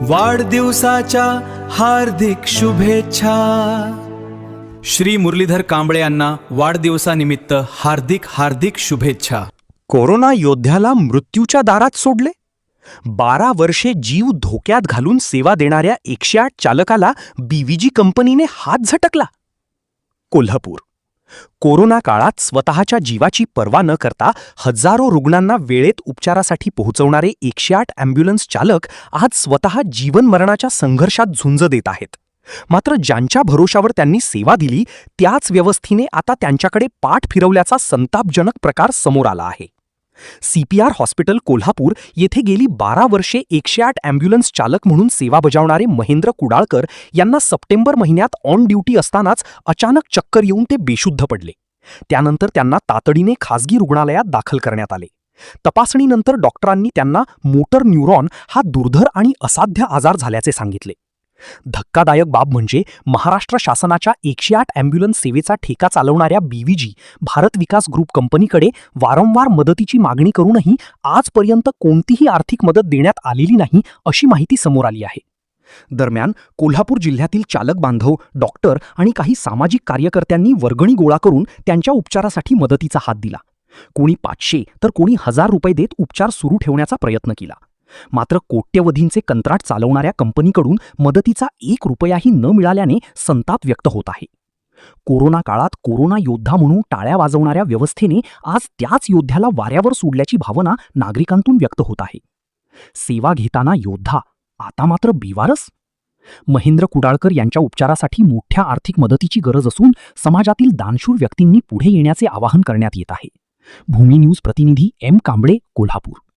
वाढदिवसाच्या हार्दिक शुभेच्छा. श्री मुरलीधर कांबळे यांना वाढदिवसानिमित्त हार्दिक हार्दिक शुभेच्छा. कोरोना योद्ध्याला मृत्यूच्या दारात सोडले. 12 वर्षे जीव धोक्यात घालून सेवा देणाऱ्या 108 चालकाला बीव्हीजी कंपनीने हात झटकला. कोल्हापूर. कोरोना काळात स्वतःच्या जीवाची पर्वा न करता हजारो रुग्णांना वेळेत उपचारासाठी पोहोचवणारे 108 ॲम्ब्युलन्स चालक आज स्वतः जीवन मरणाच्या संघर्षात झुंज देत आहेत. मात्र ज्यांच्या भरोशावर त्यांनी सेवा दिली त्याच व्यवस्थेने आता त्यांच्याकडे पाठ फिरवल्याचा संतापजनक प्रकार समोर आला आहे. CPR हॉस्पिटल कोल्हापूर येथे गेली 12 वर्षे 108 ॲम्ब्युलन्स चालक म्हणून सेवा बजावणारे महेंद्र कुडाळकर यांना सप्टेंबर महिन्यात ऑन ड्युटी असतानाच अचानक चक्कर येऊन ते बेशुद्ध पडले. त्यानंतर त्यांना तातडीने खासगी रुग्णालयात दाखल करण्यात आले. तपासणीनंतर डॉक्टरांनी त्यांना मोटर न्यूरॉन हा दुर्धर आणि असाध्य आजार झाल्याचे सांगितले. धक्कादायक बाब म्हणजे महाराष्ट्र शासनाच्या 108 ॲम्ब्युलन्स सेवेचा ठेका चालवणाऱ्या बीव्हीजी भारत विकास ग्रुप कंपनीकडे वारंवार मदतीची मागणी करूनही आजपर्यंत कोणतीही आर्थिक मदत देण्यात आलेली नाही अशी माहिती समोर आली आहे. दरम्यान कोल्हापूर जिल्ह्यातील चालक बांधव, डॉक्टर आणि काही सामाजिक कार्यकर्त्यांनी वर्गणी गोळा करून त्यांच्या उपचारासाठी मदतीचा हात दिला. कोणी 500 तर कोणी 1000 रुपये देत उपचार सुरू ठेवण्याचा प्रयत्न केला. मात्र कोट्यवधींचे कंत्राट चालवणाऱ्या कंपनीकडून मदतीचा 1 रुपयाही न मिळाल्याने संताप व्यक्त होत आहे. कोरोना काळात कोरोना योद्धा म्हणून टाळ्या वाजवणाऱ्या व्यवस्थेने आज त्याच योद्ध्याला वाऱ्यावर सोडल्याची भावना नागरिकांतून व्यक्त होत आहे. सेवा घेताना योद्धा, आता मात्र बिवारस. महेंद्र कुडाळकर यांच्या उपचारासाठी मोठ्या आर्थिक मदतीची गरज असून समाजातील दानशूर व्यक्तींनी पुढे येण्याचे आवाहन करण्यात येत आहे. भूमी न्यूज प्रतिनिधी M. कांबळे, कोल्हापूर.